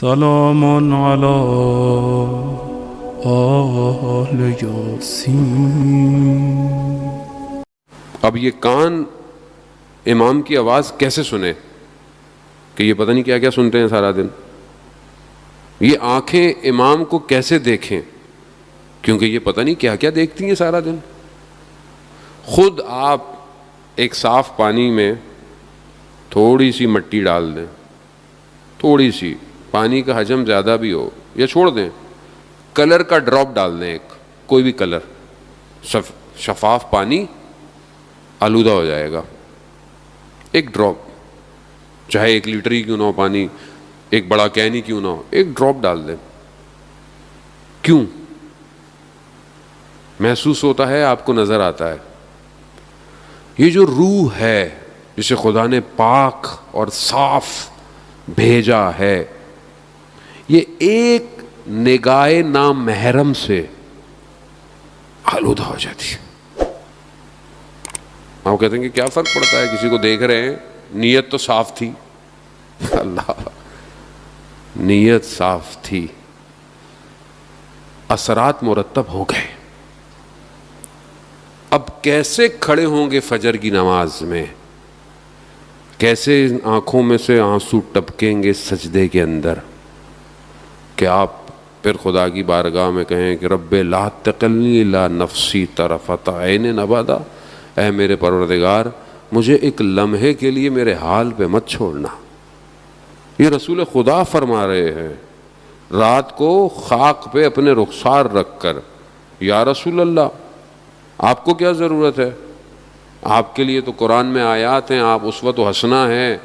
سلام علی آل یاسین۔ اب یہ کان امام کی آواز کیسے سنے کہ یہ پتہ نہیں کیا کیا سنتے ہیں سارا دن. یہ آنکھیں امام کو کیسے دیکھیں کیونکہ یہ پتہ نہیں کیا کیا دیکھتی ہیں سارا دن. خود آپ ایک صاف پانی میں تھوڑی سی مٹی ڈال دیں، تھوڑی سی، پانی کا حجم زیادہ بھی ہو یا چھوڑ دیں، کلر کا ڈراپ ڈال دیں، ایک کوئی بھی کلر، شفاف پانی آلودہ ہو جائے گا. ایک ڈراپ، چاہے 1 لیٹر ہی کیوں نہ ہو پانی، ایک بڑا کین ہی کیوں نہ ہو، ایک ڈراپ ڈال دیں. کیوں؟ محسوس ہوتا ہے، آپ کو نظر آتا ہے. یہ جو روح ہے جسے خدا نے پاک اور صاف بھیجا ہے، یہ ایک نگاہ نامحرم سے آلودہ ہو جاتی ہے. آپ کہتے ہیں کہ کیا فرق پڑتا ہے، کسی کو دیکھ رہے ہیں، نیت تو صاف تھی. اللہ، نیت صاف تھی، اثرات مرتب ہو گئے. اب کیسے کھڑے ہوں گے فجر کی نماز میں، کیسے آنکھوں میں سے آنسو ٹپکیں گے سجدے کے اندر کہ آپ پھر خدا کی بارگاہ میں کہیں کہ رب لا تکلنی الا نفسی طرفۃ عین ابدا، اے میرے پروردگار مجھے ایک لمحے کے لیے میرے حال پہ مت چھوڑنا. یہ رسول خدا فرما رہے ہیں رات کو خاک پہ اپنے رخسار رکھ کر، یا رسول اللہ آپ کو کیا ضرورت ہے، آپ کے لیے تو قرآن میں آیات ہیں، آپ اسوۃ و حسنہ ہیں،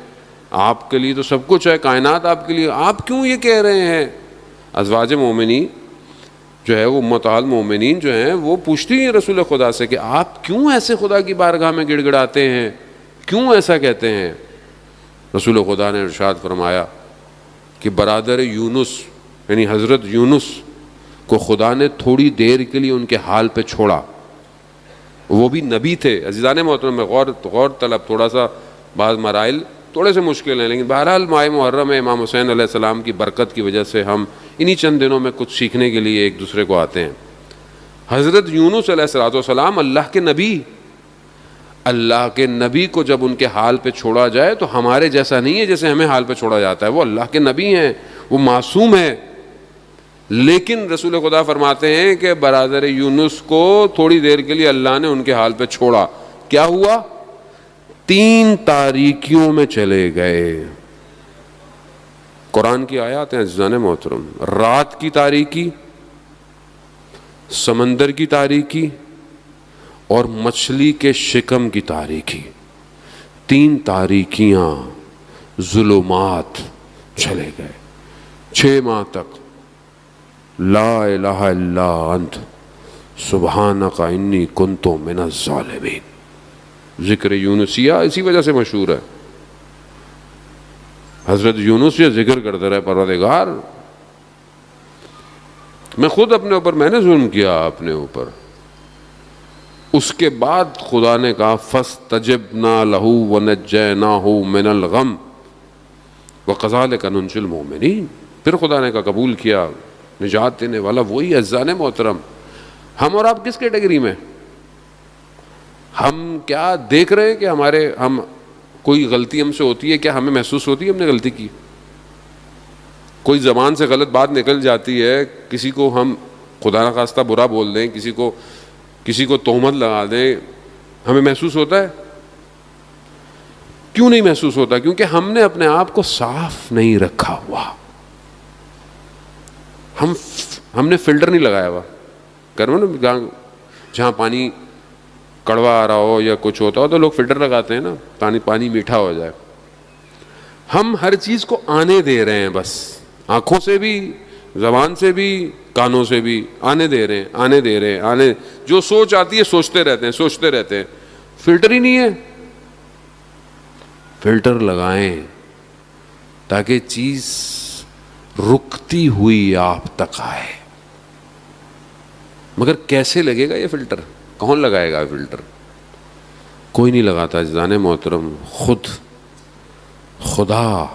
آپ کے لیے تو سب کچھ ہے، کائنات آپ کے لیے، آپ کیوں یہ کہہ رہے ہیں؟ ازواج مومنین جو ہے وہ امہات مومنین جو ہیں وہ پوچھتی ہیں رسول خدا سے کہ آپ کیوں ایسے خدا کی بارگاہ میں گڑ گڑاتے ہیں، کیوں ایسا کہتے ہیں؟ رسول خدا نے ارشاد فرمایا کہ برادر یونس یعنی حضرت یونس کو خدا نے تھوڑی دیر کے لیے ان کے حال پہ چھوڑا. وہ بھی نبی تھے. عزیزان محترم، میں غور طلب، تھوڑا سا بعض مرائل تھوڑے سے مشکل ہیں، لیکن بہرحال ماہ محرم ہے، امام حسین علیہ السلام کی برکت کی وجہ سے ہم انہی چند دنوں میں کچھ سیکھنے کے لیے ایک دوسرے کو آتے ہیں. حضرت یونس علیہ السلام اللہ کے نبی، اللہ کے نبی کو جب ان کے حال پہ چھوڑا جائے تو ہمارے جیسا نہیں ہے جیسے ہمیں حال پہ چھوڑا جاتا ہے. وہ اللہ کے نبی ہیں، وہ معصوم ہیں. لیکن رسول خدا فرماتے ہیں کہ برادر یونس کو تھوڑی دیر کے لیے اللہ نے ان کے حال پہ چھوڑا. کیا ہوا؟ 3 تاریکیوں میں چلے گئے. قرآن کی آیات ہیں عزیزان محترم. رات کی تاریکی، سمندر کی تاریکی اور مچھلی کے شکم کی تاریکی. 3 تاریکیاں، ظلمات چلے گئے. 6 ماہ تک لا الہ الا انت سبحانک انی کنت من الظالمین. ذکر یونسیہ اسی وجہ سے مشہور ہے. حضرت یونس یہ ذکر کرتا رہے، پروردگار میں خود اپنے اوپر، میں نے ظلم کیا اپنے اوپر. اس کے بعد خدا نے کہا فاستجبنا لہ ونجیناہ من الغم وکذالک ننجی المؤمنین. پھر خدا نے کہا قبول کیا، نجات دینے والا وہی. عزیزان محترم، ہم اور آپ کس کیٹیگری میں؟ ہم کیا دیکھ رہے ہیں کہ ہم کوئی غلطی ہم سے ہوتی ہے، کیا ہمیں محسوس ہوتی ہے ہم نے غلطی کی؟ کوئی زبان سے غلط بات نکل جاتی ہے، کسی کو ہم خدا نخواستہ برا بول دیں، کسی کو تہمت لگا دیں، ہمیں محسوس ہوتا ہے؟ کیوں نہیں محسوس ہوتا؟ کیونکہ ہم نے اپنے آپ کو صاف نہیں رکھا ہوا. ہم نے فلٹر نہیں لگایا ہوا. کرو نا، جہاں پانی کڑوا آ رہا ہو یا کچھ ہوتا ہو تو لوگ فلٹر لگاتے ہیں نا، پانی میٹھا ہو جائے. ہم ہر چیز کو آنے دے رہے ہیں، بس آنکھوں سے بھی، زبان سے بھی، کانوں سے بھی آنے دے رہے ہیں. جو سوچ آتی ہے سوچتے رہتے ہیں. فلٹر ہی نہیں ہے. فلٹر لگائیں تاکہ چیز رکتی ہوئی آپ تک آئے. مگر کیسے لگے گا یہ فلٹر؟ کون لگائے گا فلٹر؟ کوئی نہیں لگاتا عزیزان محترم. خدا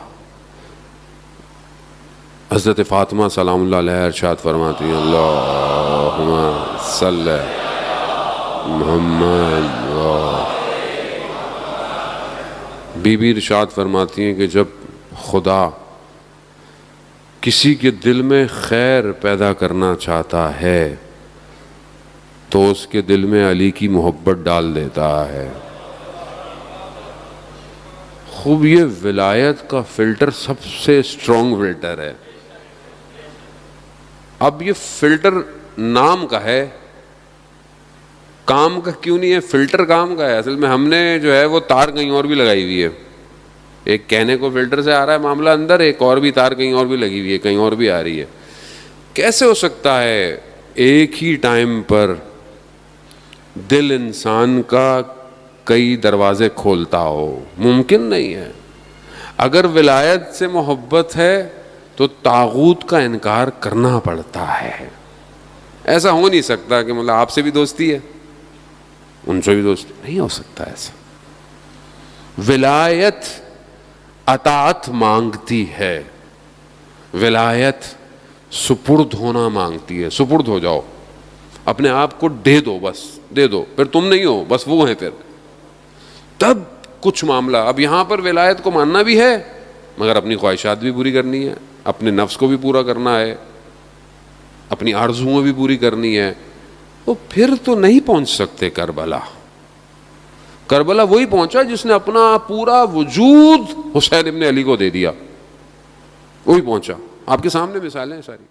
حضرت فاطمہ سلام اللہ علیہ ارشاد فرماتی ہیں اللہم صلی محمد بی بی ارشاد فرماتی ہیں کہ جب خدا کسی کے دل میں خیر پیدا کرنا چاہتا ہے تو اس کے دل میں علی کی محبت ڈال دیتا ہے. خوب یہ ولایت کا فلٹر سب سے اسٹرانگ فلٹر ہے. اب یہ فلٹر نام کا ہے, کام کا کیوں نہیں ہے؟ فلٹر کام کا ہے. اصل میں ہم نے جو ہے وہ تار کہیں اور بھی لگائی ہوئی ہے. ایک کہنے کو فلٹر سے آ رہا ہے معاملہ اندر, ایک اور بھی تار کہیں اور بھی لگی ہوئی ہے, کہیں اور بھی آ رہی ہے. کیسے ہو سکتا ہے ایک ہی ٹائم پر دل انسان کا کئی دروازے کھولتا ہو؟ ممکن نہیں ہے. اگر ولایت سے محبت ہے تو طاغوت کا انکار کرنا پڑتا ہے. ایسا ہو نہیں سکتا کہ مطلب آپ سے بھی دوستی ہے ان سے بھی دوستی, نہیں ہو سکتا ایسا. ولایت اطاعت مانگتی ہے, ولایت سپرد ہونا مانگتی ہے. سپرد ہو جاؤ, اپنے آپ کو دے دو, بس دے دو, پھر تم نہیں ہو, بس وہ ہیں, پھر تب کچھ معاملہ. اب یہاں پر ولایت کو ماننا بھی ہے مگر اپنی خواہشات بھی پوری کرنی ہے, اپنے نفس کو بھی پورا کرنا ہے, اپنی آرزوؤں بھی پوری کرنی ہے. تو پھر تو نہیں پہنچ سکتے کربلا. کربلا وہی پہنچا جس نے اپنا پورا وجود حسین ابن علی کو دے دیا, وہی پہنچا. آپ کے سامنے مثالیں ہیں ساری.